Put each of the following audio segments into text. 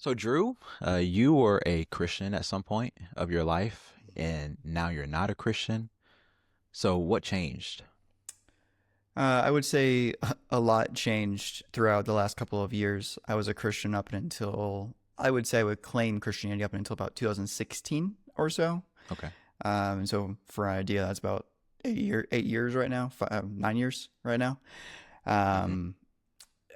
So, Drew, you were a Christian at some point of your life, and now you're not a Christian. So, what changed? I would say a lot changed throughout the last couple of years. I was a Christian up until I would say I would claim Christianity up until about 2016 or so. Okay. And so, for an idea, that's about 8 years right now, 9 years right now. Hmm. Um,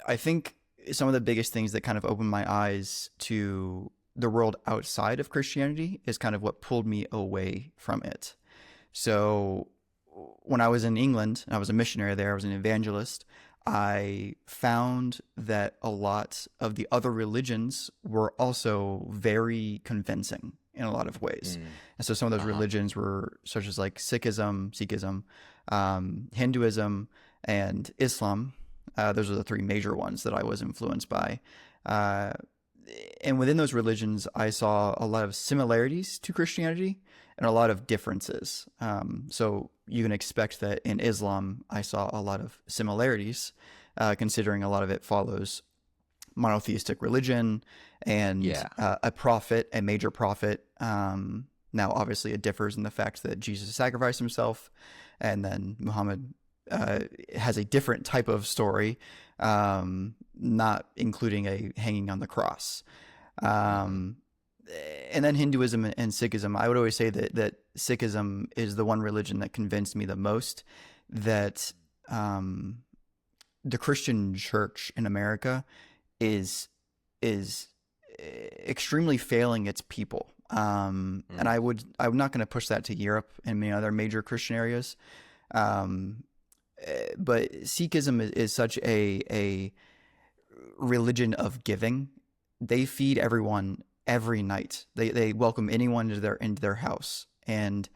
I think some of the biggest things that kind of opened my eyes to the world outside of Christianity is kind of what pulled me away from it. So when I was in England, I was a missionary there, I was an evangelist. I found that a lot of the other religions were also very convincing in a lot of ways. Mm. And so some of those Uh-huh. religions were such as like Sikhism, Hinduism, and Islam. Those are the three major ones that I was influenced by. Uh, and within those religions, I saw a lot of similarities to Christianity and a lot of differences. So you can expect that in Islam, I saw a lot of similarities, considering a lot of it follows monotheistic religion and Yeah. a prophet, a major prophet. Now, obviously, it differs in the fact that Jesus sacrificed himself, and then Muhammad has a different type of story, not including a hanging on the cross. Hmm. Um, and then Hinduism and Sikhism. I would always say that Sikhism is the one religion that convinced me the most that um, the Christian church in America is is extremely failing its people. And Mm. I'm not going to push that to Europe and many other major Christian areas. Um, but Sikhism is such a religion of giving. They feed everyone every night. They welcome anyone into their house, and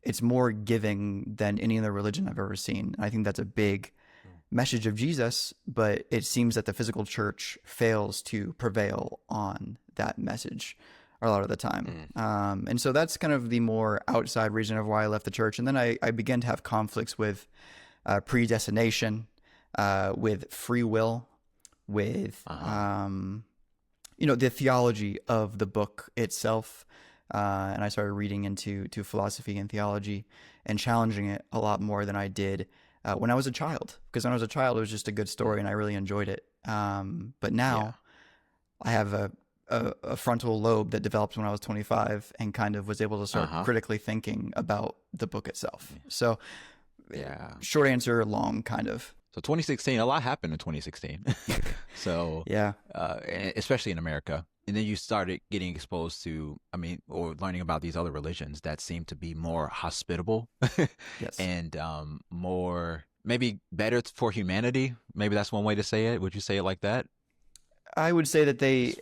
it's more giving than any other religion I've ever seen. And I think that's a big message of Jesus, but it seems that the physical church fails to prevail on that message a lot of the time. Mm. And so that's kind of the more outside reason of why I left the church. And then I began to have conflicts with predestination, with free will, with Uh-huh. the theology of the book itself. And I started reading into philosophy and theology and challenging it a lot more than I did when I was a child. Because when I was a child, it was just a good story and I really enjoyed it. But Yeah. now I have a frontal lobe that developed when I was 25 and kind of was able to start Uh-huh. critically thinking about the book itself. So, Yeah. short answer, long kind of. So 2016, a lot happened in 2016. So, Yeah. especially in America. And then you started getting exposed to, or learning about these other religions that seem to be more hospitable Yes. and more, maybe better for humanity. Maybe that's one way to say it. Would you say it like that? I would say that they, Just,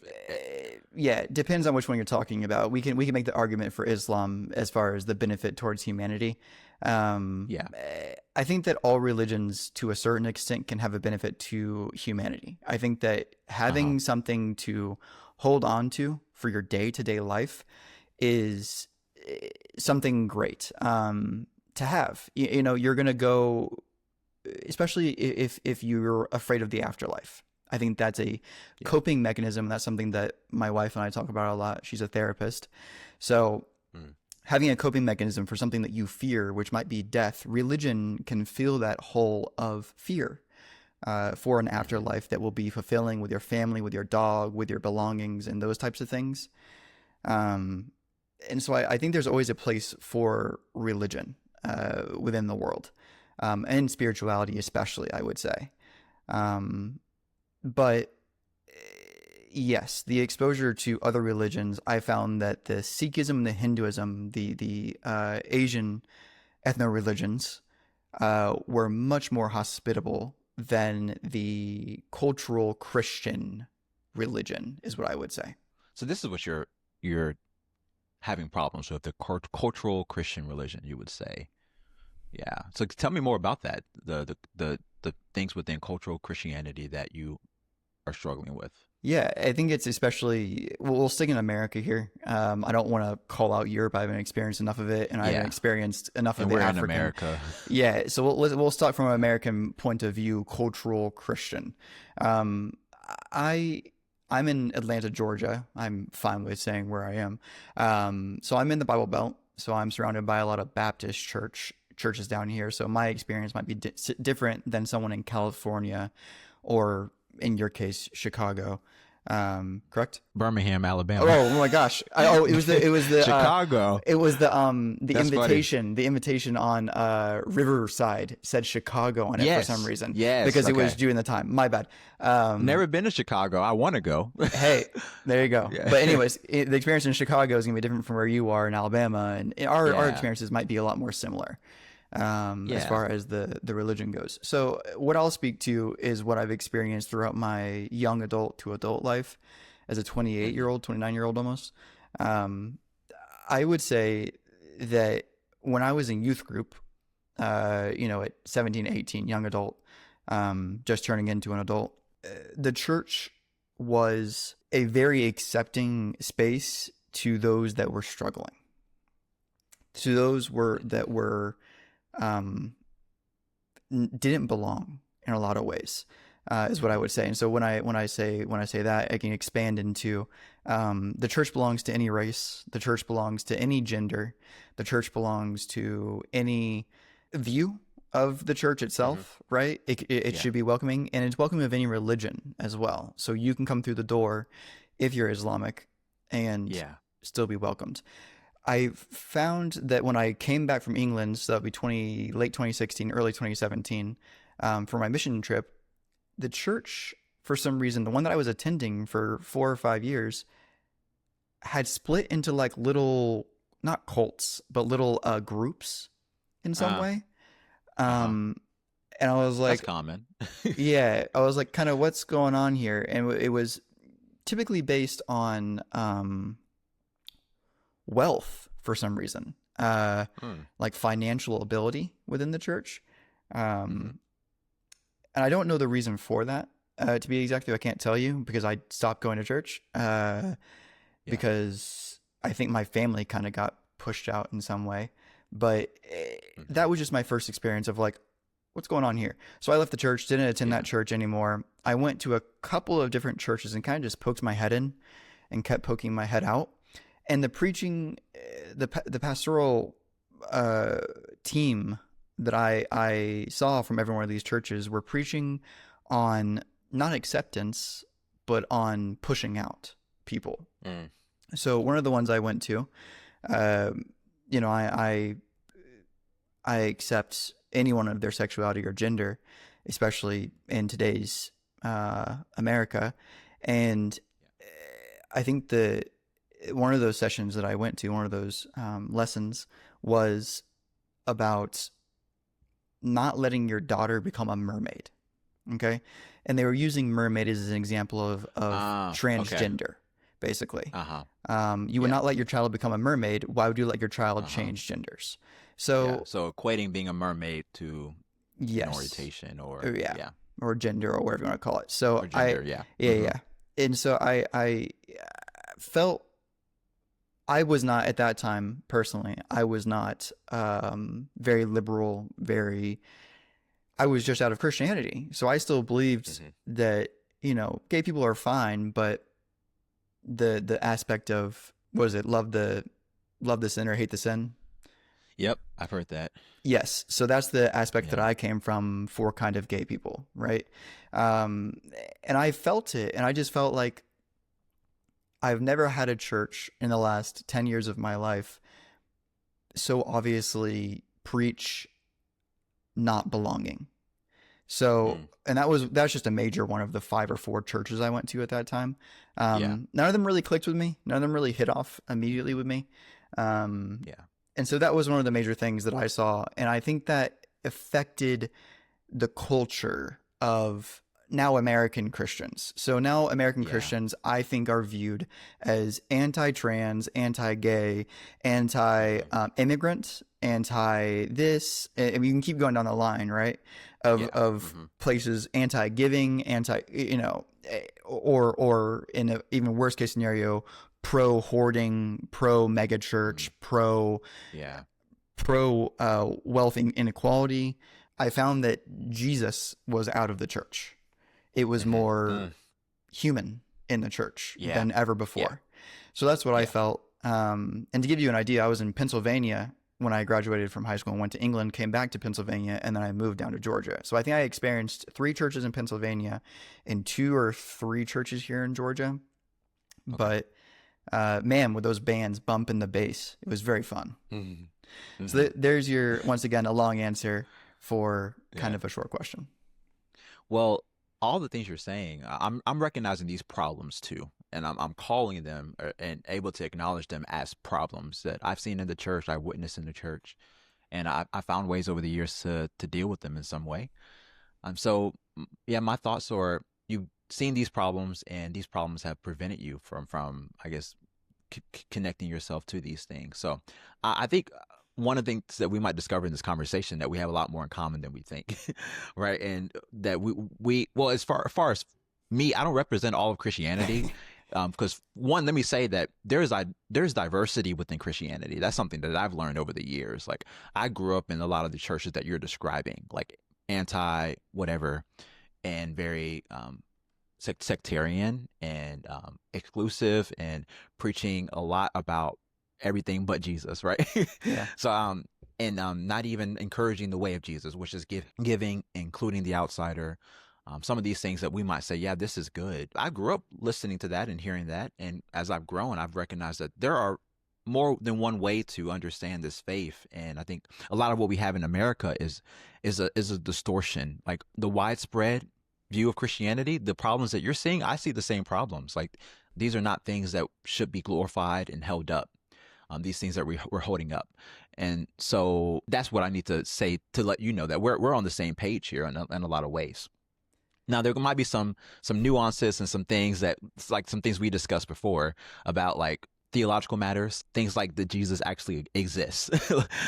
yeah, it depends on which one you're talking about. We can make the argument for Islam as far as the benefit towards humanity. yeah. I think that all religions, to a certain extent, can have a benefit to humanity. I think that Uh huh. having something to hold on to for your day to day life is something great to have. You're gonna go, especially if you're afraid of the afterlife. I think that's a Yeah. coping mechanism. That's something that my wife and I talk about a lot. She's a therapist. So, Mm. having a coping mechanism for something that you fear, which might be death, religion can fill that hole of fear for an Hmm. afterlife that will be fulfilling with your family, with your dog, with your belongings, and those types of things. Um, and so I think there's always a place for religion within the world, and spirituality, especially, I would say. Um, but yes, the exposure to other religions, I found that the Sikhism, the Hinduism, the Asian ethno religions were much more hospitable than the cultural Christian religion, is what I would say. So this is what you're having problems with the cultural Christian religion, you would say. Yeah. So tell me more about that. The things within cultural Christianity that you are struggling with. Yeah, I think it's especially, we'll stick in America here. I don't want to call out Europe. I haven't experienced enough of it, and I haven't Yeah. experienced enough of And the we're in African. America. Yeah, so we'll start from an American point of view, cultural Christian. Um, I I'm in Atlanta, Georgia. I'm fine with saying where I am. So I'm in the Bible Belt. So I'm surrounded by a lot of Baptist churches down here. So my experience might be different than someone in California, or in your case, Chicago. Correct? Birmingham, Alabama. Oh my gosh! Chicago. It was the That's funny. invitation. The invitation on Riverside said Chicago on it for some Yes. reason, Yes. because it was Okay. during the time. My bad. Um, Never been to Chicago. I want to go. hey, there you go. Yeah. But anyways, the experience in Chicago is gonna be different from where you are in Alabama, and our Yeah. experiences might be a lot more similar, as Yeah. far as the religion goes. So what I'll speak to is what I've experienced throughout my young adult to adult life as a 28-year Hmm. old, 29-year-old almost. Um, I would say that when I was in youth group, at 17, 18, young adult, just turning into an adult, the church was a very accepting space to those that were struggling, to those that were um, didn't belong in a lot of ways, is what I would say. And so when I say that, I can expand into the church belongs to any race, the church belongs to any gender, the church belongs to any view of the church Hmm. itself, right? It Yeah. should be welcoming, and it's welcoming of any religion as well. So you can come through the door if you're Islamic and Yeah. still be welcomed. I found that when I came back from England, so that would be late 2016, early 2017, for my mission trip, the church, for some reason, the one that I was attending for 4 or 5 years, had split into like little, not cults, but little groups in some Uh. way. Uh-huh. Um, and I was That's like, common. yeah, I was like, kind of, what's going on here? And it was typically based on wealth for some reason, Mm. like financial ability within the church. Hmm. Um, and I don't know the reason for that. To be exactly, I can't tell you because I stopped going to church Yeah. because I think my family kind of got pushed out in some way. But Hmm. that was just my first experience of like, what's going on here? So I left the church, didn't attend that Yeah. church anymore. I went to a couple of different churches and kind of just poked my head in and kept poking my head out. And the preaching, the pastoral uh, team that I saw from every one of these churches were preaching on not acceptance, but on pushing out people. Mm. So one of the ones I went to, uh, you know, I accept anyone of their sexuality or gender, especially in today's America, and I think the one of those sessions that I went to, one of those lessons, was about not letting your daughter become a mermaid. Okay, and they were using mermaid as an example of Ah. Okay. transgender, basically. Uh-huh. You would Yeah. not let your child become a mermaid. Why would you let your child Uh-huh. change genders? Yeah. So So equating being a mermaid to an yes, orientation oh, or yeah, yeah, or gender or whatever you want to call it. So or gender. Yeah. yeah, Mm-hmm. yeah, and so I felt I was not at that time personally. I was not very liberal. I was just out of Christianity, so I still believed Hmm. that gay people are fine, but the aspect of what is it, love the sinner, hate the sin. Yep. I've heard that. Yes, so that's the aspect that Yeah. I came from for kind of gay people, right? Um, and I felt it, and I just felt like I've never had a church in the last 10 years of my life so obviously preach not belonging. So, Mm. and that's just a major one of the 5 or 4 churches I went to at that time. Yeah. None of them really clicked with me. None of them really hit off immediately with me. Um, Yeah. and so that was one of the major things that I saw, and I think that affected the culture of now American Christians. So now American Yeah. Christians, I think, are viewed as anti-trans, anti-gay, Hmm. anti-immigrant, anti-this. And you can keep going down the line, right? Of Yeah. of Hmm. places anti-giving, or in an even worse case scenario, pro hoarding, pro megachurch, Mm. Yeah. pro wealth inequality. I found that Jesus was out of the church. It was Hmm. more Mm. human. in the church Yeah. than ever Yeah. before. So that's what I Yeah. felt. And to give you an idea, I was in Pennsylvania when I graduated from high school and went to England, came back to Pennsylvania, and then I moved down to Georgia. So I think I experienced 3 churches in Pennsylvania and 2 or 3 churches here in Georgia. Okay. But man, with those bands bumping the bass, it was very fun. Hmm. So Hmm. there's your, once again, a long answer for kind Yeah. of a short question. Well, all the things you're saying, I'm recognizing these problems too, and I'm calling them and able to acknowledge them as problems that I've seen in the church, I've witnessed in the church, and I found ways over the years to deal with them in some way. Yeah, my thoughts are you've seen these problems, and these problems have prevented you from I guess connecting yourself to these things. So I think one of the things that we might discover in this conversation that we have a lot more in common than we think, right? And that we well, as far as me, I don't represent all of Christianity. Because one, let me say that there's diversity within Christianity. That's something that I've learned over the years. Like I grew up in a lot of the churches that you're describing, like anti whatever, and very sectarian and exclusive and preaching a lot about everything but Jesus, right? Yeah. So and not even encouraging the way of Jesus, which is giving, including the outsider. Some of these things that we might say, yeah, this is good. I grew up listening to that and hearing that, and as I've grown, I've recognized that there are more than one way to understand this faith. And I think a lot of what we have in America is a distortion, like the widespread view of Christianity. The problems that you're seeing, I see the same problems. Like these are not things that should be glorified and held up. These things that we're holding up, and so that's what I need to say to let you know that we're on the same page here in a lot of ways. Now there might be some nuances and some things that, like some things we discussed before about like theological matters, things like that Jesus actually exists.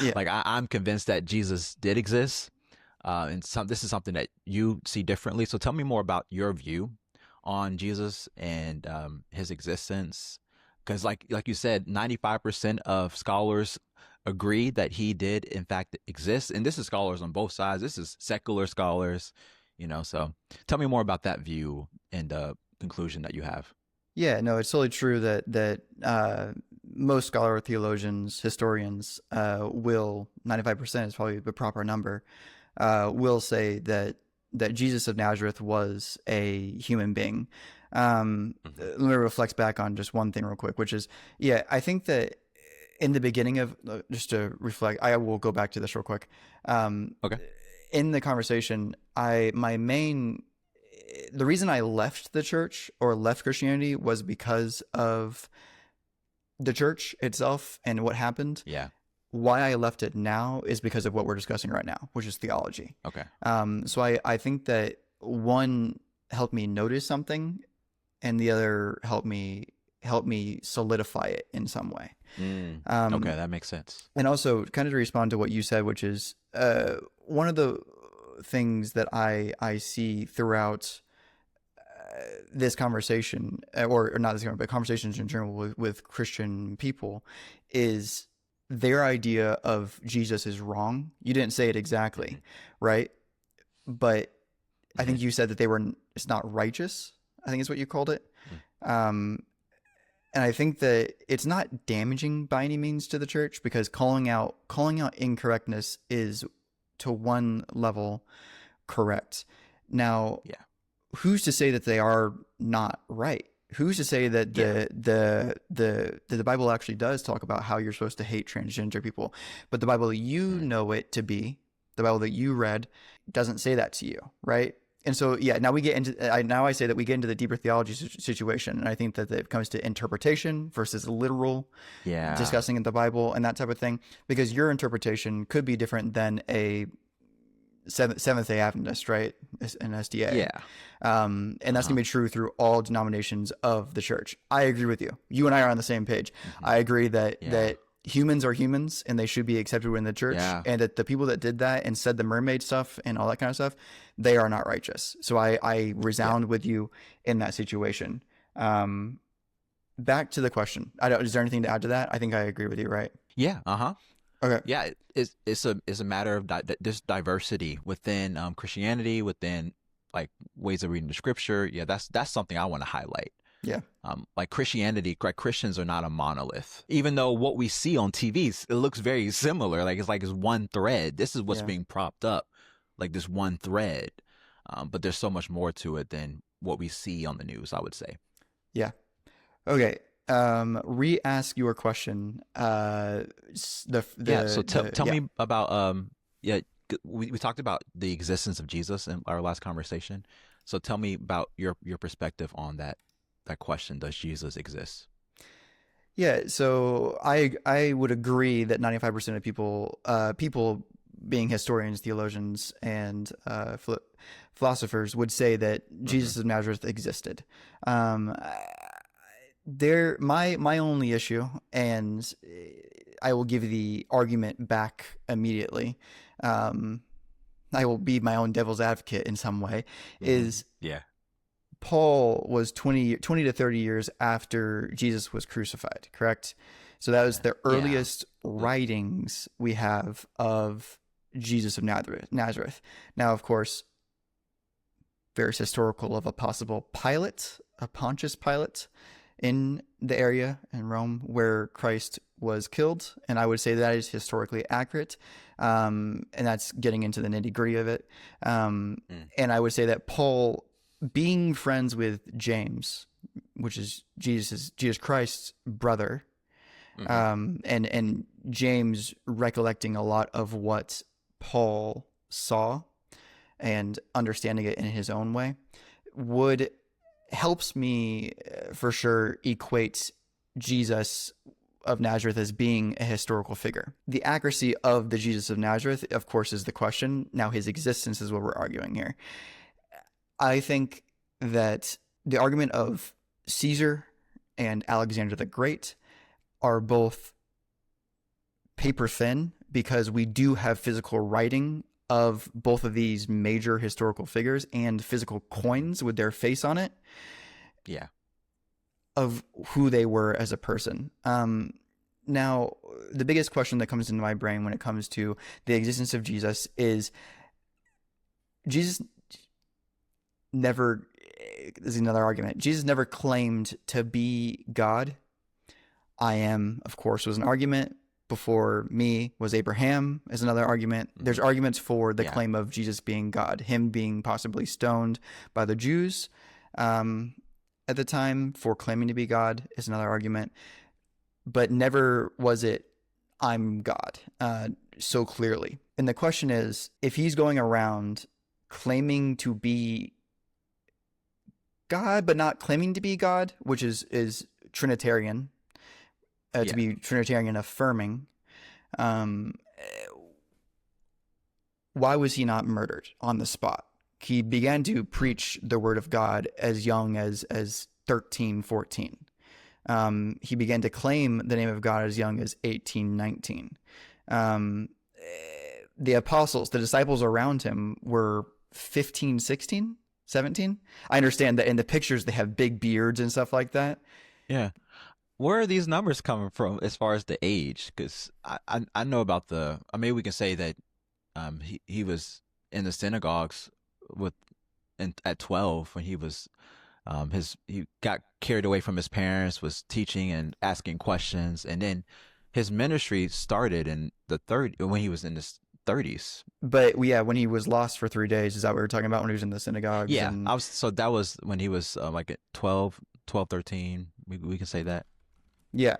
Yeah. Like I'm convinced that Jesus did exist, and this is something that you see differently. So tell me more about your view on Jesus and his existence, because like you said, 95% of scholars agree that he did in fact exist, and this is scholars on both sides. This is secular scholars, so tell me more about that view and conclusion that you have. Yeah, no, it's totally true that most scholar theologians, historians, will 95% is probably the proper number, will say that Jesus of Nazareth was a human being. Hmm. Let me reflect back on just one thing real quick, which is, yeah, I think that in the beginning of, just to reflect, I will go back to this real quick. Okay. In the conversation, the reason I left the church or left Christianity was because of the church itself and what happened. Yeah. Why I left it now is because of what we're discussing right now, which is theology. Okay. So I think that one helped me notice something, and the other helped me solidify it in some way. Okay, that makes sense. And also, kind of to respond to what you said, which is one of the things that I see throughout this conversation, or not this conversation, but conversations in general with Christian people, is their idea of Jesus is wrong. You didn't say it exactly, right? But I think you said that it's not righteous, I think is what you called it. And I think that it's not damaging by any means to the church, because calling out incorrectness is to one level correct. Now, Yeah. who's to say that they are not right? Who's to say that the Bible actually does talk about how you're supposed to hate transgender people, but the Bible know it to be, the Bible that you read, doesn't say that to you, right? And so, yeah, now I say that we get into the deeper theology situation, and I think that it comes to interpretation versus literal discussing in the Bible and that type of thing, because your interpretation could be different than a Seventh-day Adventist, right? An SDA. Yeah. And that's going to be true through all denominations of the church. I agree with you. You and I are on the same page. I agree that humans are humans and they should be accepted within the church, and that the people that did that and said the mermaid stuff and all that kind of stuff, they are not righteous. So I resound with you in that situation. Back to the question. Is there anything to add to that? I think I agree with you, right? Yeah. Okay. Yeah, it's a matter of this diversity within Christianity, within like ways of reading the scripture. Yeah, that's something I want to highlight. Yeah. Like Christianity, like Christians are not a monolith. Even though what we see on TVs, it looks very similar. Like it's one thread. This is what's Yeah. being propped up, like this one thread. But there's so much more to it than what we see on the news, I would say. Yeah. Okay. Re-ask your question. Yeah. So tell Yeah. me about yeah. We talked about the existence of Jesus in our last conversation. So tell me about your perspective on that question. Does Jesus exist? Yeah, so I would agree that 95% of people being historians, theologians, and philosophers would say that Mm-hmm. Jesus of Nazareth existed. Um, my only issue, and I will give the argument back immediately. Um, I will be my own devil's advocate in some way. Mm-hmm. Is Yeah. Paul was 20 to 30 years after Jesus was crucified, correct? So that was the Yeah. earliest writings we have of Jesus of Nazareth. Now, of course, there's historical of a possible Pilate, a Pontius Pilate, in the area in Rome where Christ was killed, and I would say that is historically accurate, and that's getting into the nitty gritty of it. Mm. And I would say that Paul, being friends with James, which is Jesus Christ's brother, Mm-hmm. and James recollecting a lot of what Paul saw and understanding it in his own way would helps me for sure equate Jesus of Nazareth as being a historical figure. The accuracy of the Jesus of Nazareth, of course, is the question. Now, his existence is what we're arguing here. I think that the argument of Caesar and Alexander the Great are both paper thin because we do have physical writing of both of these major historical figures and physical coins with their face on it Yeah. of who they were as a person. Now, the biggest question that comes into my brain when it comes to the existence of Jesus is Jesus never, this is another argument, Jesus never claimed to be God. I am, of course, was an argument. Before me was Abraham, is another argument. There's Mm-hmm. arguments for the Yeah. claim of Jesus being God, him being possibly stoned by the Jews um, at the time for claiming to be God is another argument. But never was it, I'm God, so clearly. And the question is, if he's going around claiming to be God, but not claiming to be God, which is Trinitarian, to Yeah. be Trinitarian affirming, um, why was he not murdered on the spot? He began to preach the word of God as young as 13, 14. He began to claim the name of God as young as 18, 19. Um, the apostles, the disciples around him were 15, 16, 17. I understand that in the pictures they have big beards and stuff like that. Yeah. Where are these numbers coming from as far as the age? Because I know about the. I mean, we can say that he was in the synagogues with at 12 when he was he got carried away from his parents, was teaching and asking questions, and then his ministry started in the third when he was in his 30s. But yeah, when he was lost for 3 days, is that what we were talking about when he was in the synagogues? Yeah, And I was so that was when he was like at 12, 13. We can say that. yeah,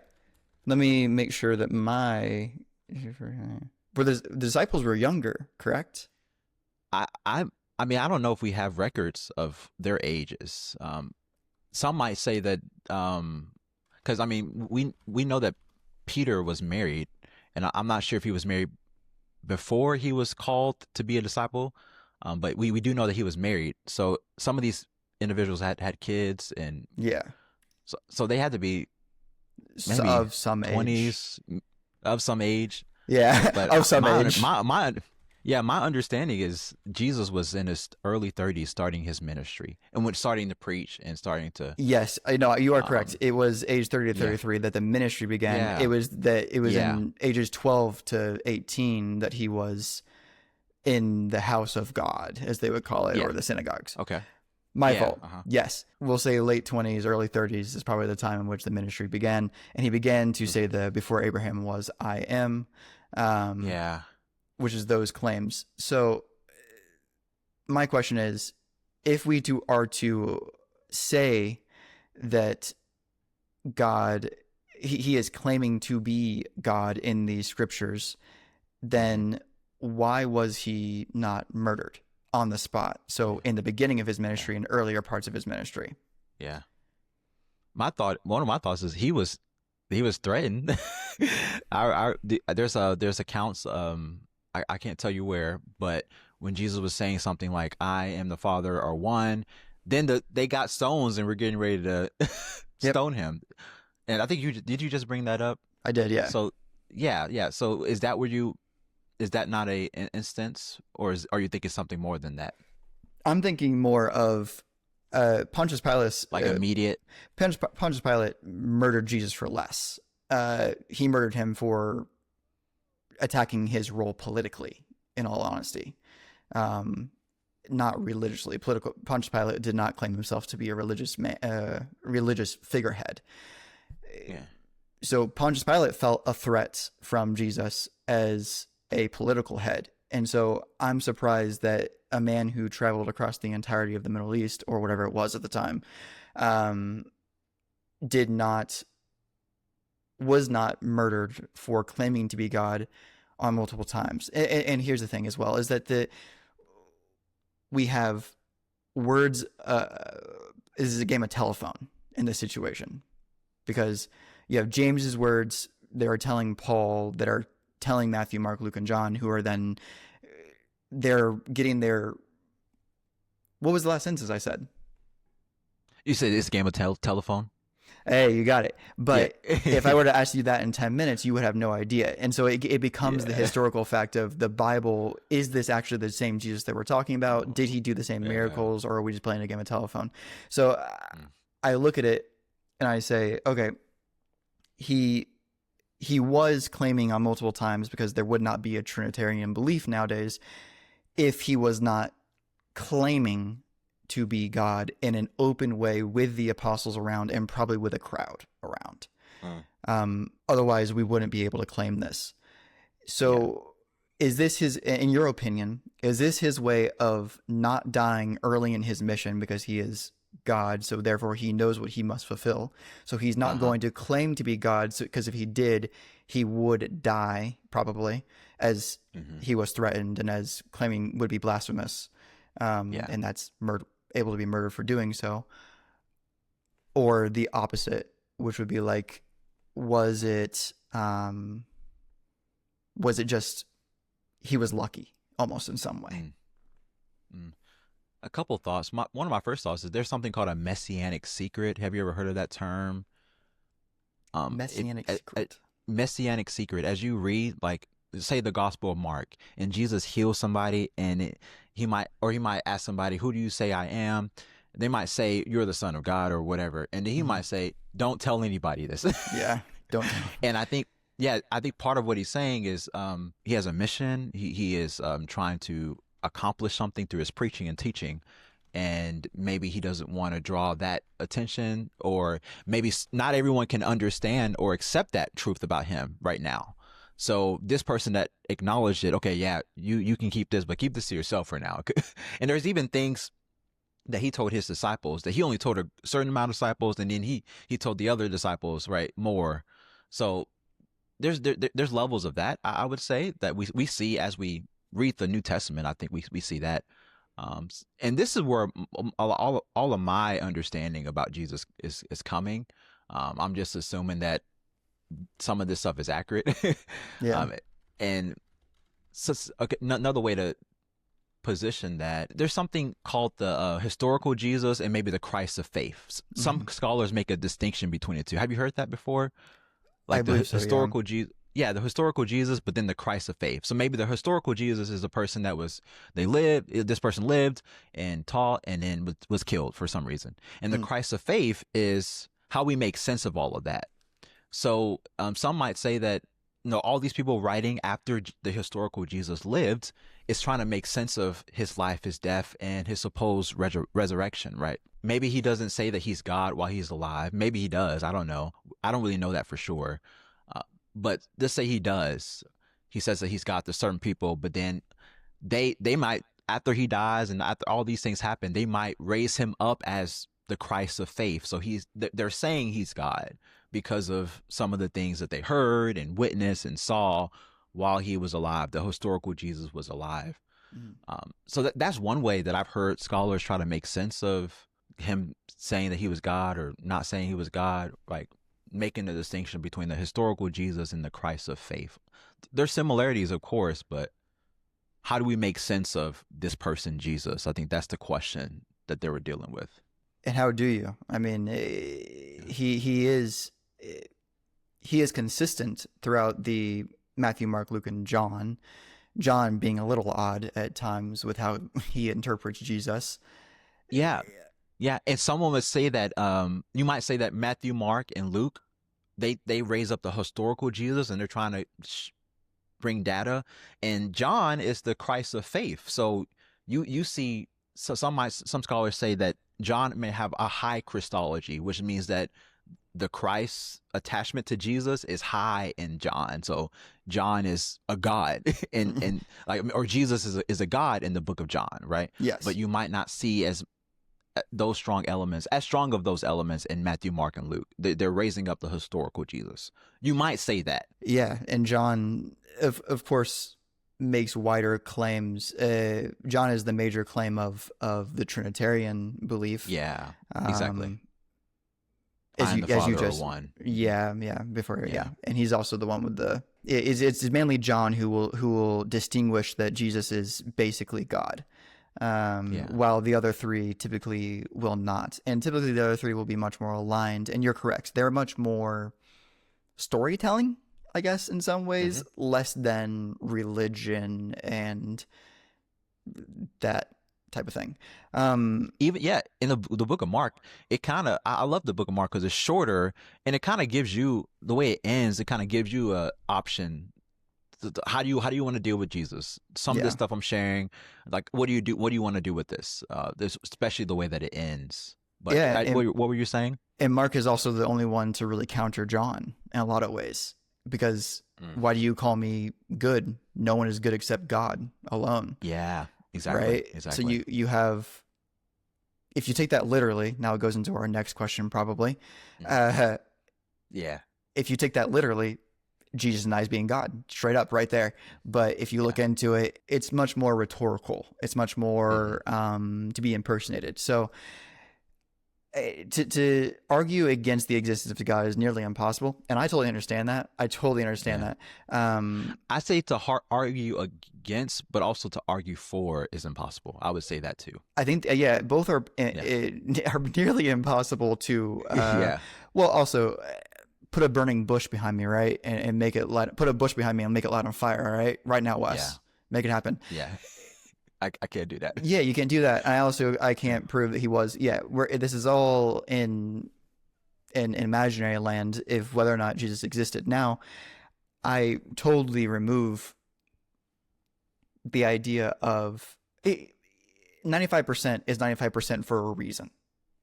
let me make sure that were the disciples were younger, correct? I I I mean I don't know if we have records of their ages. Some might say that because I mean we know that Peter was married, and I'm not sure if he was married before he was called to be a disciple, but we do know that he was married. So some of these individuals had kids, and Yeah, so they had to be maybe of some age. 20s of some age. Yeah, But of some age. my understanding is Jesus was in his early 30s starting his ministry and when starting to preach and starting to Yes, I know you are correct. um It was age 30 to yeah 33 that the ministry began. yeah It was yeah in ages 12 to 18 that he was in the house of God, as they would call it, yeah or the synagogues. okay My Yeah. fault. Uh-huh. Yes. We'll say late 20s, early 30s is probably the time in which the ministry began. And he began to say the before Abraham was, I am, um, Yeah. which is those claims. So my question is, if are to say that God, he is claiming to be God in these scriptures, Hmm. then why was he not murdered on the spot? So Yeah. in the beginning of his Yeah. ministry and earlier parts of his ministry. Yeah. One of my thoughts is he was threatened. There's accounts, I can't tell you where, but when Jesus was saying something like I am the Father or one, then they got stones and were getting ready to Yep, stone him. And I think you just bring that up? I did. Yeah. So yeah, yeah. So is that not an instance, or are you thinking something more than that? I'm thinking more of Pontius Pilate. Like immediate? Pontius Pilate murdered Jesus for less. He murdered him for attacking his role politically. In all honesty, um, not religiously. Political. Pontius Pilate did not claim himself to be a religious figurehead. Yeah. So Pontius Pilate felt a threat from Jesus as a political head. And so I'm surprised that a man who traveled across the entirety of the Middle East, or whatever it was at the time, um, did not was not murdered for claiming to be God on multiple times. And here's the thing as well, is that we have words. This is a game of telephone in this situation, because you have James's words that are telling Paul, that are telling Matthew, Mark, Luke, and John, who are then they're getting their. What was the last sentence I said? You said it's a game of telephone? Hey, you got it. Yeah. But if I were to ask you that in 10 minutes, you would have no idea. And so it becomes the Yeah. historical fact of the Bible. Is this actually the same Jesus that we're talking about? Did he do the same Yeah. miracles, or are we just playing a game of telephone? So Mm. I look at it and I say, okay, he was claiming on multiple times, because there would not be a Trinitarian belief nowadays if he was not claiming to be God in an open way with the apostles around and probably with a crowd around. Mm. Otherwise, we wouldn't be able to claim this. Yeah. So, is this in your opinion, is this his way of not dying early in his mission because he is God, so therefore he knows what he must fulfill? So he's not Uh-huh. going to claim to be God, because if he did, he would die probably, as Hmm. he was threatened and as claiming would be blasphemous, Yeah. and that's able to be murdered for doing so. Or the opposite, which would be like, was it um, just he was lucky almost in some way? Mm. Mm. A couple thoughts. One of my first thoughts is there's something called a messianic secret. Have you ever heard of that term? It Messianic a secret. messianic secret. As you read, like, say the Gospel of Mark, and Jesus heals somebody, and he might ask somebody, "Who do you say I am?" They might say, "You're the Son of God," or whatever, and then he Mm-hmm. might say, "Don't tell anybody this." Yeah, don't tell. And I think, yeah, I think part of what he's saying is he has a mission. He is trying to accomplish something through his preaching and teaching, and maybe he doesn't want to draw that attention, or maybe not everyone can understand or accept that truth about him right now. So this person that acknowledged it, okay, yeah, you can keep this, but keep this to yourself for now. And there's even things that he told his disciples that he only told a certain amount of disciples, and then he told the other disciples, right, more. So there's levels of that, I would say, that we see as we read the New Testament. I think we see that, and this is where all of my understanding about Jesus is coming. I'm just assuming that some of this stuff is accurate. Yeah. um, and so, okay, another way to position that, there's something called the historical Jesus and maybe the Christ of faith. Mm-hmm. Some scholars make a distinction between the two. Have you heard that before? I Like the believe so. Yeah. historical Jesus. Yeah, the historical Jesus, but then the Christ of faith. So maybe the historical Jesus is a person that this person lived and taught and then was killed for some reason. And the Mm. Christ of faith is how we make sense of all of that. So some might say that all these people writing after the historical Jesus lived is trying to make sense of his life, his death, and his supposed resurrection, right? Maybe he doesn't say that he's God while he's alive. Maybe he does. I don't know. I don't really know that for sure. Uh, but let's say he does. He says that he's God to certain people, but then they might, after he dies and after all these things happen, they might raise him up as the Christ of faith. So they're saying he's God because of some of the things that they heard and witnessed and saw while he was alive. The historical Jesus was alive. Mm. So that's one way that I've heard scholars try to make sense of him saying that he was God or not saying he was God, like making the distinction between the historical Jesus and the Christ of faith. There's similarities, of course, but how do we make sense of this person, Jesus? I think that's the question that they were dealing with. And how do you? I mean, he is consistent throughout the Matthew, Mark, Luke, and John. John being a little odd at times with how he interprets Jesus. Yeah. Yeah. And someone would say that you might say that Matthew, Mark, and Luke, they raise up the historical Jesus and they're trying to bring data. And John is the Christ of faith. So you see, so some scholars say that John may have a high Christology, which means that the Christ attachment to Jesus is high in John. So John is a God and like, or Jesus is a God in the book of John, right? Yes. But you might not see as those strong elements, as strong of those elements in Matthew, Mark, and Luke. They're raising up the historical Jesus. You might say that. Yeah. And John, of course, makes wider claims. John is the major claim of the Trinitarian belief. Yeah, exactly. As you just one. Before and he's also the one with the it's mainly John who will distinguish that Jesus is basically God, while the other three typically will not, and typically the other three will be much more aligned. And you're correct; they're much more storytelling, I guess, in some ways, less than religion and that type of thing. Even in the book of Mark, it kind of, I love the book of Mark because it's shorter and it kind of gives you, the way it ends, it kind of gives you a option. How do you want to deal with Jesus? Some of this stuff I'm sharing, like what do you want to do with this? Especially the way that it ends. But what were you saying? And Mark is also the only one to really counter John in a lot of ways, because why do you call me good? No one is good except God alone. Yeah. Exactly. Right. Exactly. So you have, if you take that literally, now it goes into our next question probably. Yeah. If you take that literally, Jesus denies being God, straight up right there. But if you look into it, it's much more rhetorical. It's much more to be impersonated. So to argue against the existence of God is nearly impossible, and I totally understand that. That. I say to argue against, but also to argue for is impossible. I would say that too. I think both are nearly impossible to. Well, also put a burning bush behind me, right, and make it light. Put a bush behind me and make it light on fire. All right, right now, Wes, make it happen. Yeah. I can't do that. Yeah, you can't do that. I can't prove that he was. Yeah, this is all in imaginary land, if whether or not Jesus existed. Now, I totally remove the idea of 95% is 95% for a reason.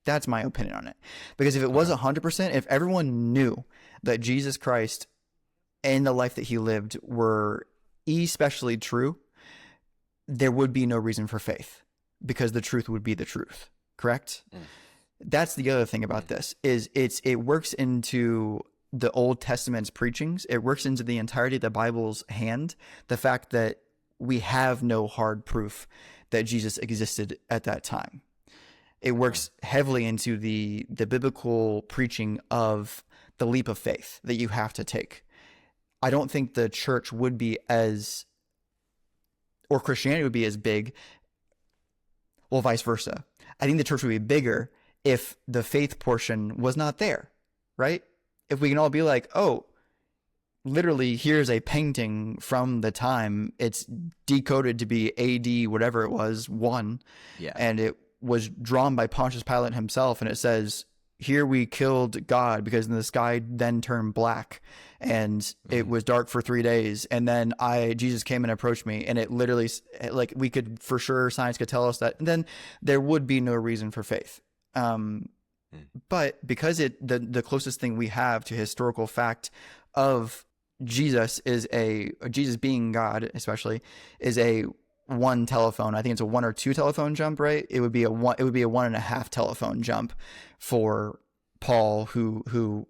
That's my opinion on it. Because if it was 100%, if everyone knew that Jesus Christ and the life that he lived were especially true, there would be no reason for faith, because the truth would be the truth. Correct? That's the other thing about this is it works into the Old Testament's preachings. It works into the entirety of the Bible's hand. The fact that we have no hard proof that Jesus existed at that time. It works heavily into the biblical preaching of the leap of faith that you have to take. I don't think the church would be or Christianity would be as big, well, vice versa. I think the church would be bigger if the faith portion was not there, right? If we can all be like, oh, literally, here's a painting from the time, it's decoded to be AD, whatever it was, 1, and it was drawn by Pontius Pilate himself, and it says, here we killed God because the sky then turned black and it Mm-hmm. was dark for 3 days. And then Jesus came and approached me, and it literally, like, we could, for sure, science could tell us that. And then there would be no reason for faith. But because the closest thing we have to historical fact of Jesus Jesus being God, especially, is a one telephone. I think it's a one or two telephone jump, right? It would be a one. It would be a 1.5 telephone jump for Paul, who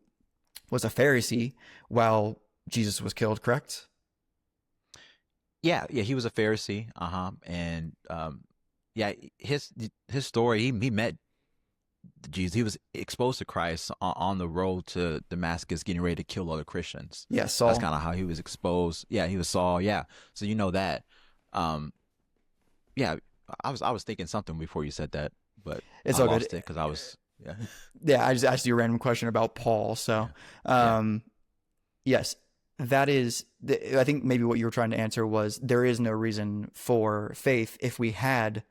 was a Pharisee while Jesus was killed. Correct? Yeah, yeah, he was a Pharisee, and yeah, his story. He met Jesus. He was exposed to Christ on the road to Damascus, getting ready to kill other Christians. Yeah, That's Saul. kind of how he was exposed. Yeah, he was Saul. Yeah, so you know that. Um, yeah, I was thinking something before you said that, but It's I all good. lost it because I was yeah Yeah, I just asked you a random question about Paul. So, yeah yeah. um, yes, that is. I think maybe what you were trying to answer was there is no reason for faith if we had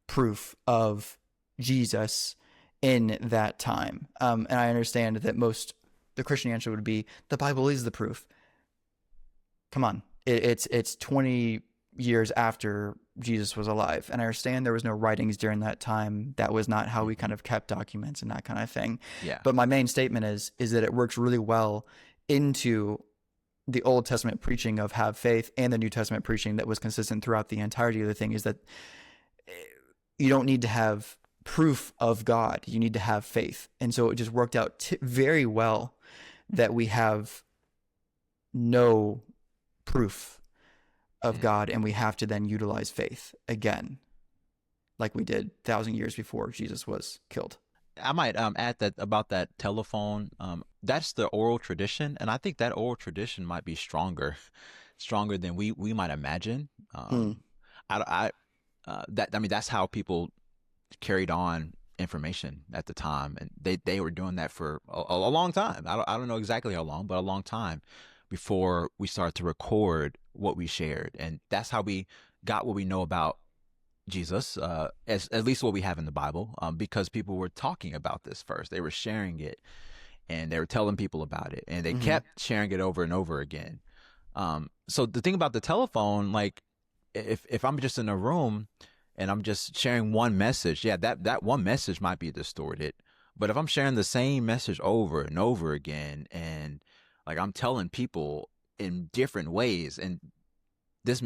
proof of Jesus in that time. And I understand that the Christian answer would be the Bible is the proof. Come on, it's 20 years after Jesus was alive, and I understand there was no writings during that time. That was not how we hmm kind of kept documents and that kind of thing. yeah. But my main statement is that it works really well into the Old Testament preaching of have faith and the New Testament preaching that was consistent throughout the entirety of the thing, is that you don't need to have proof of God. You need to have faith. And so it just worked out very well that we have no proof of Mm. God, and we have to then utilize faith again, like we did 1,000 years before Jesus was killed. I might add that about that telephone. That's the oral tradition, and I think that oral tradition might be stronger than we might imagine. Hmm. That I mean that's how people carried on information at the time, and they were doing that for a long time. I don't know exactly how long, but a long time before we started to record what we shared, and that's how we got what we know about Jesus, as at least what we have in the Bible, because people were talking about this first. They were sharing it, and they were telling people about it, and they Hmm. kept sharing it over and over again. So the thing about the telephone, like if I'm just in a room and I'm just sharing one message, yeah, that one message might be distorted. But if I'm sharing the same message over and over again, and like I'm telling people in different ways, and there's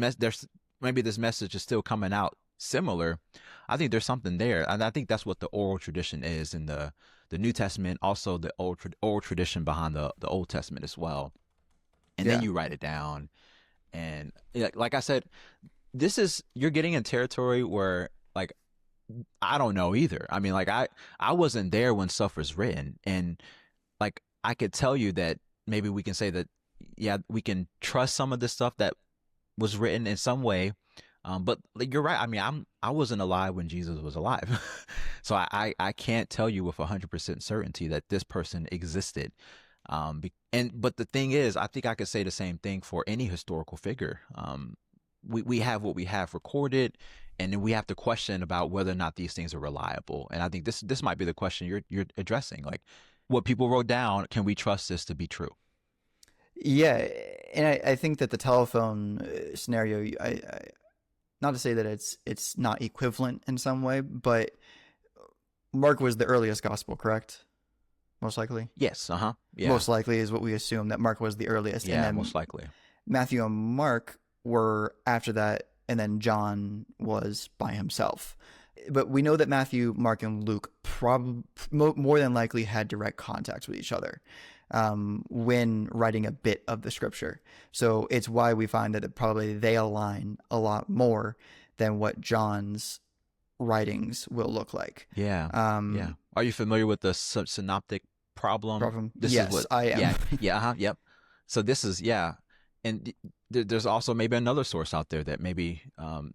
maybe this message is still coming out similar, I think there's something there, and I think that's what the oral tradition is in the New Testament, also the oral tradition behind the Old Testament as well. And then Yeah. you write it down, and yeah, like I said, this is you're getting in territory where like I don't know either. I mean, like I wasn't there when stuff was written, and like I could tell you that maybe we can say that yeah, we can trust some of the stuff that was written in some way. But like, you're right. I mean, I wasn't alive when Jesus was alive, so I can't tell you with 100% certainty that this person existed. But the thing is, I think I could say the same thing for any historical figure. We have what we have recorded, and then we have to question about whether or not these things are reliable. And I think this might be the question you're addressing. Like, what people wrote down, can we trust this to be true? Yeah, and I think that the telephone scenario, not to say that it's not equivalent in some way, but Mark was the earliest gospel, correct? Most likely. Yes. Yeah. Most likely is what we assume, that Mark was the earliest, and Yeah. then Most likely. Matthew and Mark were after that, and then John was by himself. But we know that Matthew, Mark, and Luke more than likely had direct contact with each other when writing a bit of the scripture. So it's why we find that probably they align a lot more than what John's writings will look like. Yeah. Yeah. Are you familiar with the synoptic problem? Problem. This is Yes, what, I am. yeah. Yeah. Yep. So this is, yeah. And there's also maybe another source out there that maybe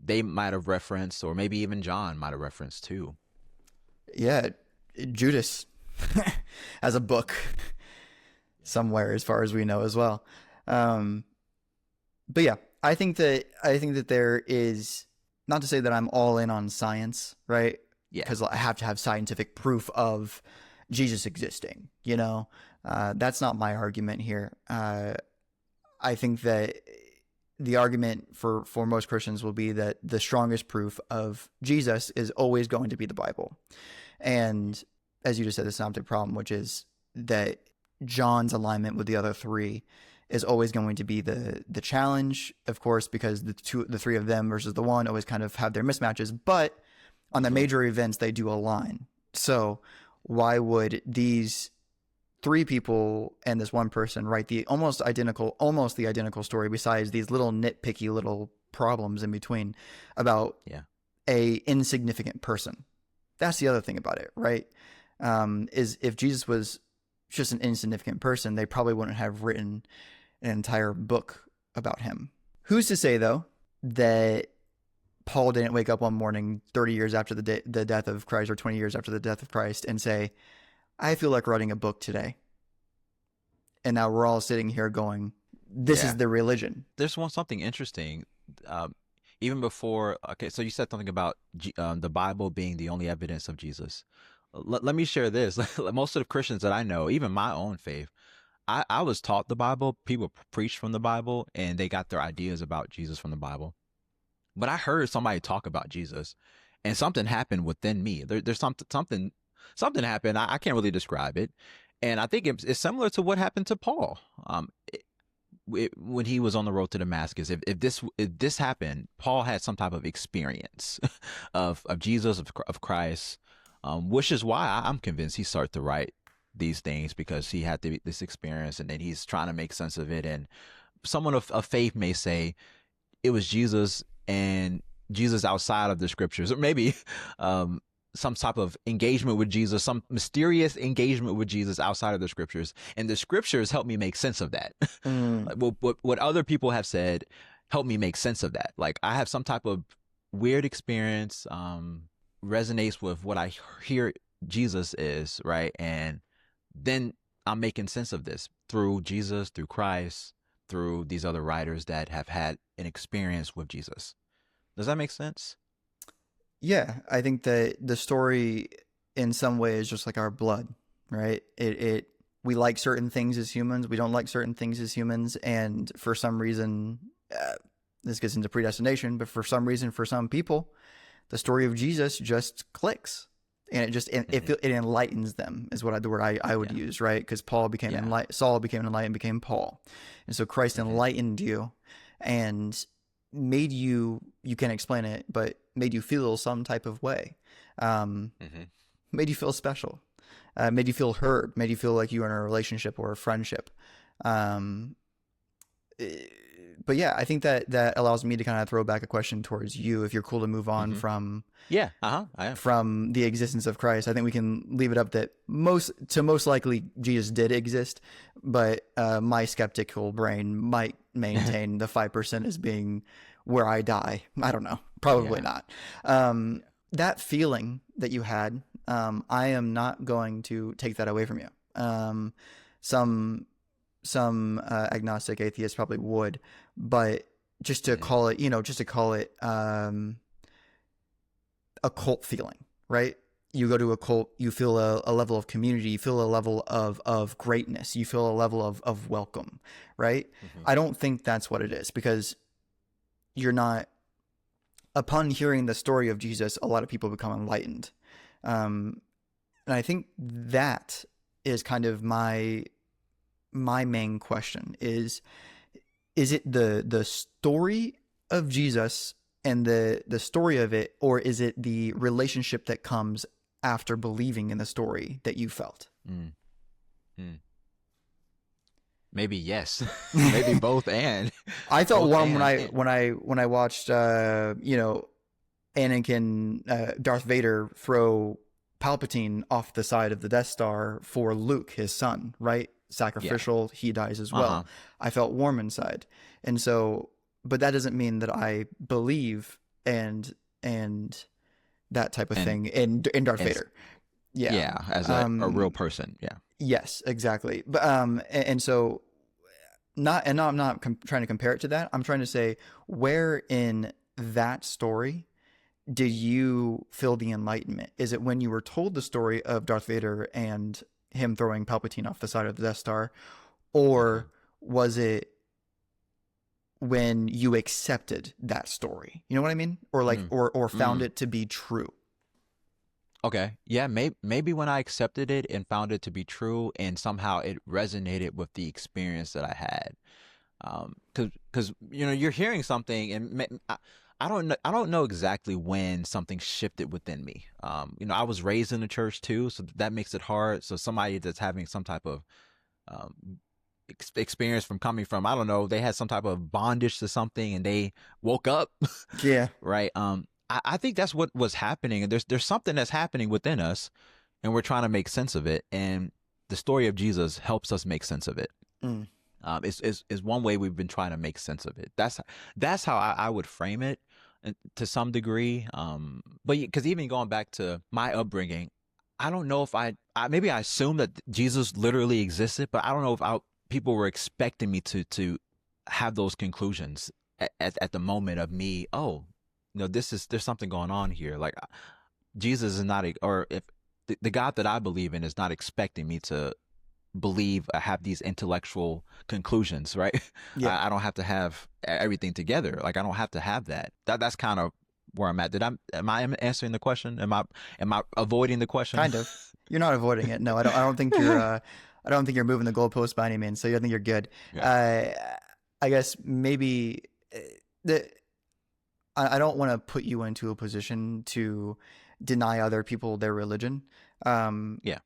they might have referenced, or maybe even John might have referenced too. Yeah, Judas as a book somewhere, as far as we know as well. Um, but yeah, I think that there is, not to say that I'm all in on science, right? Yeah. Because I have to have scientific proof of Jesus existing. You know, that's not my argument here. I think that the argument for most Christians will be that the strongest proof of Jesus is always going to be the Bible. And as you just said, the synoptic problem, which is that John's alignment with the other three is always going to be the challenge, of course, because the three of them versus the one always kind of have their mismatches. But on the major events, they do align. So why would these three people and this one person write the almost the identical story, besides these little nitpicky little problems in between about a insignificant person? That's the other thing about it, right? Is if Jesus was just an insignificant person, they probably wouldn't have written an entire book about him. Who's to say, though, that Paul didn't wake up one morning 30 years after the death of Christ, or 20 years after the death of Christ, and say, I feel like writing a book today. And now we're all sitting here going, this is the religion. There's something interesting. Even before, okay, so you said something about the Bible being the only evidence of Jesus. Let me share this. Most of the Christians that I know, even my own faith, I was taught the Bible. People preach from the Bible, and they got their ideas about Jesus from the Bible. But I heard somebody talk about Jesus, and something happened within me. There's something happened. I can't really describe it. And I think it's similar to what happened to Paul when he was on the road to Damascus. If this happened, Paul had some type of experience of Jesus, of Christ, which is why I'm convinced he started to write these things, because he had this experience, and then he's trying to make sense of it. And someone of faith may say it was Jesus and Jesus outside of the scriptures, or maybe some type of engagement with Jesus, some mysterious engagement with Jesus outside of the scriptures. And the scriptures help me make sense of that. Like, what other people have said help me make sense of that. Like, I have some type of weird experience, resonates with what I hear Jesus is, right? And then I'm making sense of this through Jesus, through Christ, through these other writers that have had an experience with Jesus. Does that make sense? Yeah, I think that the story in some way is just like our blood, right? We like certain things as humans, we don't like certain things as humans, and for some reason, this gets into predestination, but for some reason, for some people, the story of Jesus just clicks, and it enlightens them, is what the word I would use, right? Because Saul became enlightened, became Paul, and so Christ enlightened you, and made you can't explain it, but made you feel some type of way, made you feel special, made you feel heard, made you feel like you were in a relationship or a friendship. But yeah, I think that allows me to kind of throw back a question towards you, if you're cool to move on from I am. from the existence of Christ. I think we can leave it up that most likely Jesus did exist, but my skeptical brain might maintain the 5% as being where I die. I don't know, probably not. That feeling that you had, I am not going to take that away from you. Some agnostic atheists probably would, but just to call it, a cult feeling, right? You go to a cult, you feel a level of community, you feel a level of greatness, you feel a level of welcome, right? I don't think that's what it is, because you're not, upon hearing the story of Jesus, a lot of people become enlightened. And I think that is kind of my main question is it the story of Jesus and the story of it, or is it the relationship that comes after believing in the story that you felt? Maybe yes, maybe both. And I felt warm when I watched Anakin, Darth Vader throw Palpatine off the side of the Death Star for Luke, his son, right? Sacrificial, he dies as well. I felt warm inside. And so, but that doesn't mean that I believe and that type of thing in Darth Vader. As a real person. Yes, exactly. But and so I'm not trying to compare it to that. I'm trying to say, where in that story did you feel the enlightenment? Is it when you were told the story of Darth Vader and him throwing Palpatine off the side of the Death Star, Hmm. or was it when you accepted that story? You know what I mean? Or like, Mm. or found Mm. it to be true? Okay. Yeah, maybe when I accepted it and found it to be true and somehow it resonated with the experience that I had. Because you're hearing something and I don't know exactly when something shifted within me. I was raised in the church too, so that makes it hard. So somebody that's having some type of um, experience from coming from, I don't know, they had some type of bondage to something and they woke up, Yeah. right? I think that's what was happening, and there's something that's happening within us, and we're trying to make sense of it, and the story of Jesus helps us make sense of it. Mm. Is one way we've been trying to make sense of it. That's how I would frame it, to some degree. But because even going back to my upbringing, I don't know if I maybe I assumed that Jesus literally existed, but I don't know if people were expecting me to have those conclusions at the moment of me. Oh, there's something going on here. Like Jesus is not, or if the God that I believe in is not expecting me to believe I have these intellectual conclusions, right? Yeah. I don't have to have everything together. Like I don't have to have that. That's kind of where I'm at. Am I answering the question? Am I avoiding the question? Kind of. You're not avoiding it. No, I don't. I don't think you're. I don't think you're moving the goalpost by any means. So I think you're good. Yeah. Uh, I guess maybe the. I don't want to put you into a position to deny other people their religion. Um, Yeah.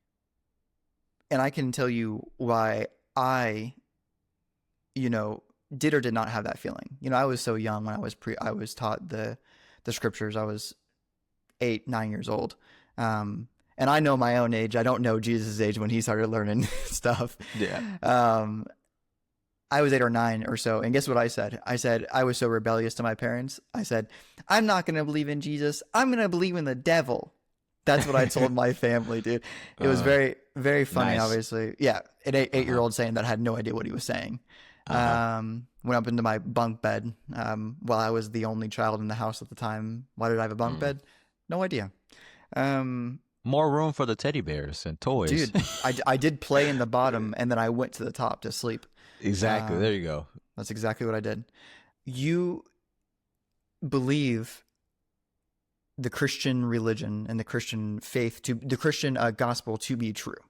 and I can tell you why I, you know, did or did not have that feeling. I was so young when I was taught the scriptures. I was 8, 9 years old. And I know my own age. I don't know Jesus' age when he started learning stuff. Yeah. Um, I was 8 or 9 or so. And guess what I said? I said, I was so rebellious to my parents. I said, I'm not going to bbelieve in Jesus. I'm going to believe in the devil. That's what I told my family, dude. It was uh, very, very funny, nice. obviously. Yeah, an eight, Uh huh. eight-year-old saying that had no idea what he was saying. Uh huh. Went up into my bunk bed while I was the only child in the house at the time. Why did I have a bunk Mm. bed? No idea. Um, More room for the teddy bears and toys. dude, I did play in the bottom and then I went to the top to sleep. Exactly. There Um, you go. that's exactly what I did. You believe the Christian religion and the Christian faith to the Christian gospel to be true.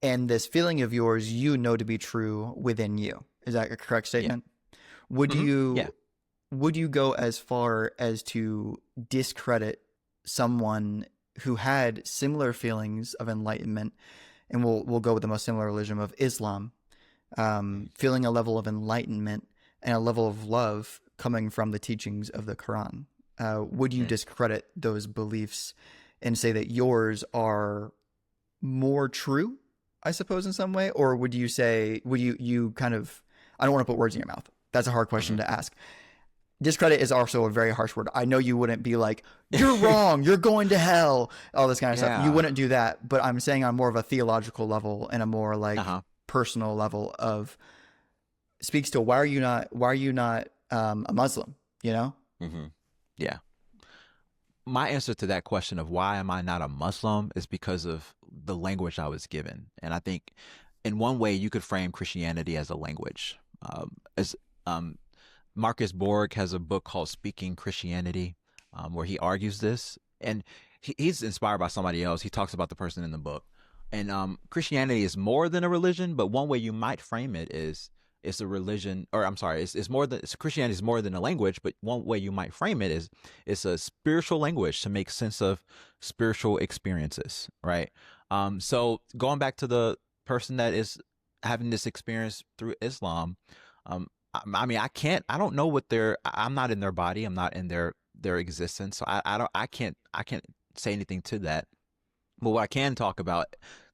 And this feeling of yours, you know to be true within you. Is that a correct Yeah. statement? Would Yeah. you would you go as far as to discredit someone who had similar feelings of enlightenment, and we'll go with the most similar religion of Islam, Mhm. feeling a level of enlightenment and a level of love coming from the teachings of the Quran? Would you Mm. discredit those beliefs and say that yours are more true, I suppose, in some way? Or would you say, would you kind of, I don't want to put words in your mouth. That's a hard question Mhm. to ask. Discredit is also a very harsh word. I know you wouldn't be like, you're wrong, you're going to hell, all this kind of stuff. You Yeah. wouldn't do that. But I'm saying on more of a theological level and a more Uh like huh. personal level of speaks to why are you not a Muslim, you know? Hmm. Yeah. My answer to that question of why am I not a Muslim is because of the language I was given. And I think in one way you could frame Christianity as a language. As Marcus Borg has a book called Speaking Christianity, where he argues this. And he's inspired by somebody else. He talks about the person in the book. And Christianity is more than a religion, but one way you might frame it is it's a religion, or I'm sorry, it's more than Christianity is more than a language, but one way you might frame it is it's a spiritual language to make sense of spiritual experiences, right? So going back to the person that is having this experience through Islam, I mean, I don't know what I'm not in their body, I'm not in their existence, so I can't say anything to that. But what I can talk about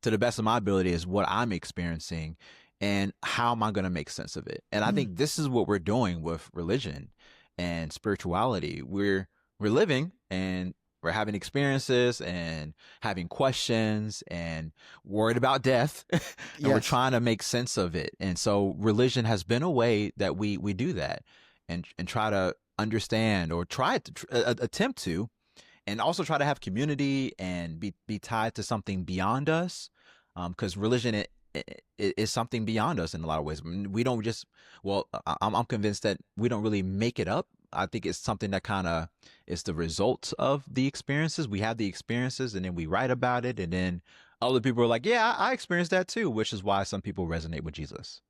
to the best of my ability is what I'm experiencing and how am I going to make sense of it. And I Mm, think this is what we're doing with religion and spirituality. We're living and we're having experiences and having questions and worried about death and we're yes. trying to make sense of it. And so religion has been a way that we do that and try to understand or try to attempt to, and also try to have community and be tied to something beyond us, because religion is something beyond us in a lot of ways. I mean, we don't just, well, I'm convinced that we don't really make it up. I think it's something that kind of is the result of the experiences. We have the experiences and then we write about it, and then other people are like, yeah, I experienced that too, which is why some people resonate with Jesus.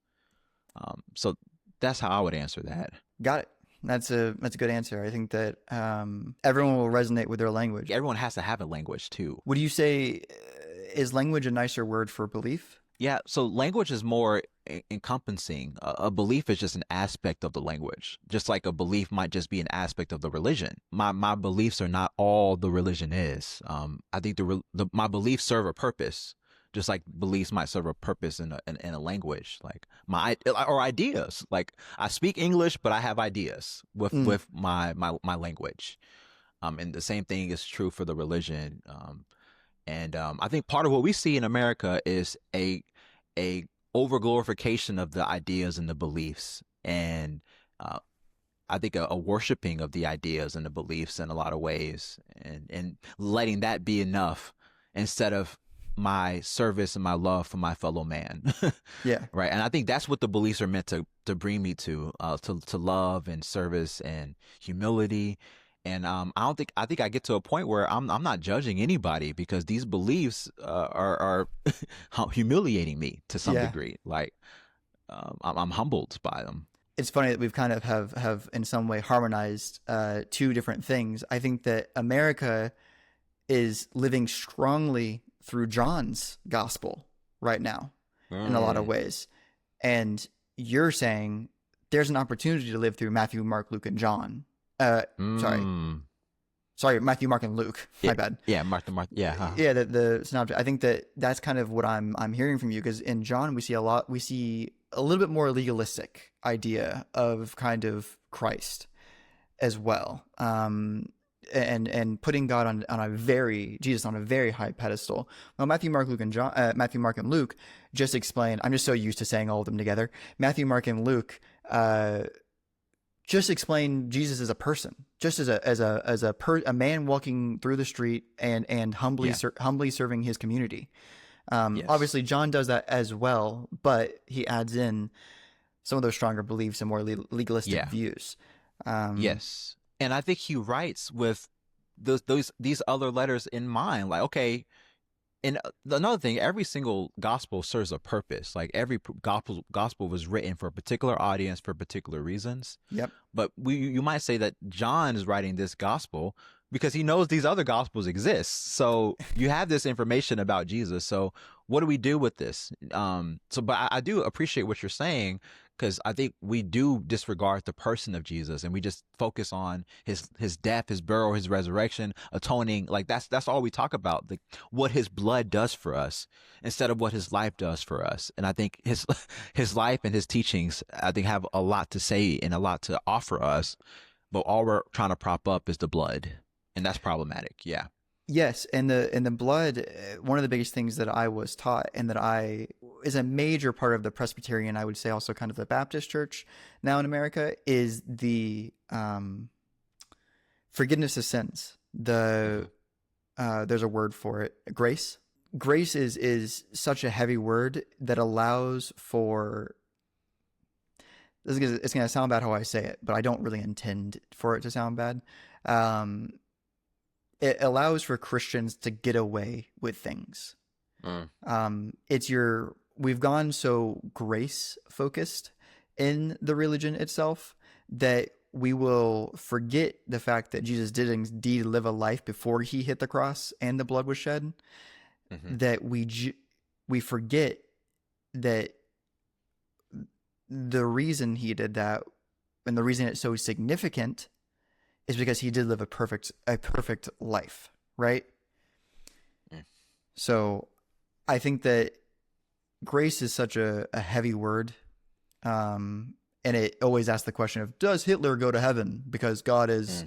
So that's how I would answer that. Got it. That's a good answer. I think that everyone will resonate with their language. Everyone has to have a language too. Would you say is language a nicer word for belief? Yeah, so language is more encompassing. A belief is just an aspect of the language, just like a belief might just be an aspect of the religion. My beliefs are not all the religion is. I think my beliefs serve a purpose, just like beliefs might serve a purpose in a language, like or ideas. Like I speak English, but I have ideas with my language. And the same thing is true for the religion. And I think part of what we see in America is a overglorification of the ideas and the beliefs, and I think a worshiping of the ideas and the beliefs in a lot of ways, and letting that be enough instead of my service and my love for my fellow man. Yeah. Right. And I think that's what the beliefs are meant to bring me to love and service and humility. And I think I get to a point where I'm not judging anybody, because these beliefs are humiliating me to some Yeah. degree. Like I'm humbled by them. It's funny that we've kind of have in some way harmonized two different things. I think that America is living strongly through John's gospel right now in a lot of ways. And you're saying there's an opportunity to live through Matthew, Mark, Luke, and John. Sorry, Matthew, Mark, and Luke. Yeah, My bad. Yeah, Mark. Yeah. Huh. Yeah, the synoptic. I think that's kind of what I'm hearing from you, because in John we see a lot. We see a little bit more legalistic idea of kind of Christ as well, and putting God on Jesus on a very high pedestal. Well, Matthew, Mark, and Luke just explain. I'm just so used to saying all of them together. Matthew, Mark, and Luke just explain Jesus as a person, just as a man walking through the street and humbly serving his community. Yes. Obviously, John does that as well, but he adds in some of those stronger beliefs and more legalistic views. Yes, and I think he writes with these other letters in mind. Like, okay, and another thing, every single gospel serves a purpose. Like every gospel was written for a particular audience for particular reasons. Yep. But you might say that John is writing this gospel because he knows these other gospels exist. So you have this information about Jesus. So what do we do with this? But I do appreciate what you're saying, because I think we do disregard the person of Jesus, and we just focus on his death, his burial, his resurrection, atoning. Like that's all we talk about, like what his blood does for us instead of what his life does for us. And I think his life and his teachings, I think, have a lot to say and a lot to offer us, but all we're trying to prop up is the blood, and that's problematic. Yeah. Yes, and the blood. One of the biggest things that I was taught, and that is a major part of the Presbyterian, I would say, also kind of the Baptist Church now in America, is the forgiveness of sins. There's a word for it, grace. Grace is such a heavy word that allows for. It's going to sound bad how I say it, but I don't really intend for it to sound bad. It allows for Christians to get away with things. We've gone so grace focused in the religion itself that we will forget the fact that Jesus did indeed live a life before he hit the cross and the blood was shed. Mm-hmm. That we forget that the reason he did that, and the reason it's so significant, is because he did live a perfect life, right? Mm. So I think that grace is such a heavy word, and it always asks the question of, does Hitler go to heaven because God has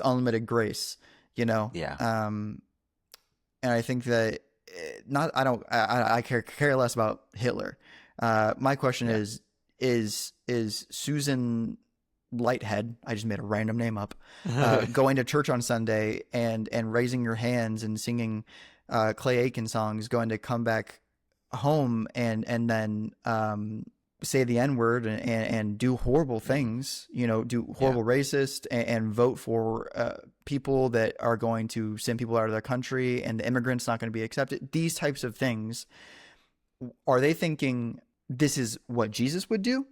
unlimited grace? You know? Yeah. And I think that I care less about Hitler. My question is Susan Lighthead, I just made a random name up, going to church on Sunday and raising your hands and singing Clay Aiken songs, going to come back home and then say the N word and do horrible Mm, things, do yeah. horrible racist and vote for people that are going to send people out of their country and the immigrants not going to be accepted. These types of things, are they thinking this is what Jesus would do?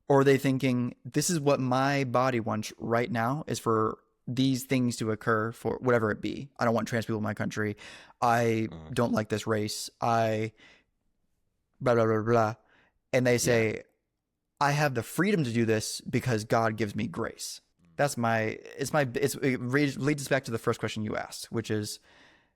Or are they thinking this is what my body wants right now is for these things to occur for whatever it be? I don't want trans people in my country. I Mm, don't like this race. I blah blah blah blah. And they yeah. say, I have the freedom to do this because God gives me grace. That's it leads us back to the first question you asked, which is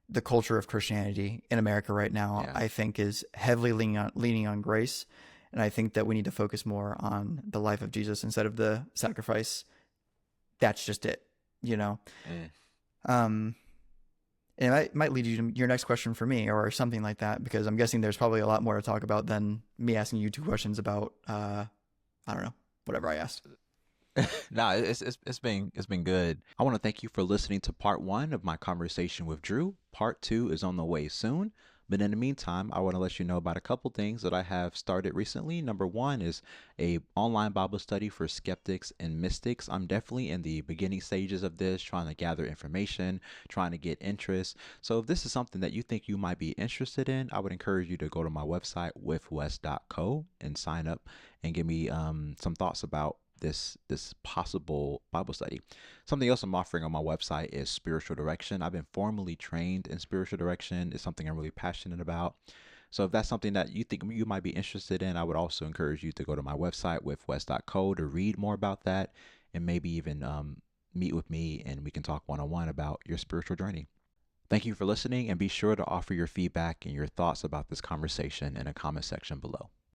the culture of Christianity in America right now, Yeah. I think is heavily leaning on grace. And I think that we need to focus more on the life of Jesus instead of the sacrifice. That's just it, you know? Mm. Um, and it might lead you to your next question for me or something like that, because I'm guessing there's probably a lot more to talk about than me asking you two questions about, I don't know, whatever I asked. No, it's been good. I want to thank you for listening to part one of my conversation with Drew. Part two is on the way soon. But in the meantime, I want to let you know about a couple things that I have started recently. Number one is a online Bible study for skeptics and mystics. I'm definitely in the beginning stages of this, trying to gather information, trying to get interest. So if this is something that you think you might be interested in, I would encourage you to go to my website withwest.co and sign up and give me some thoughts about this possible Bible study. Something else I'm offering on my website is spiritual direction. I've been formally trained in spiritual direction. It's something I'm really passionate about. So if that's something that you think you might be interested in, I would also encourage you to go to my website withwest.co to read more about that and maybe even meet with me and we can talk one on one about your spiritual journey. Thank you for listening and be sure to offer your feedback and your thoughts about this conversation in a comment section below.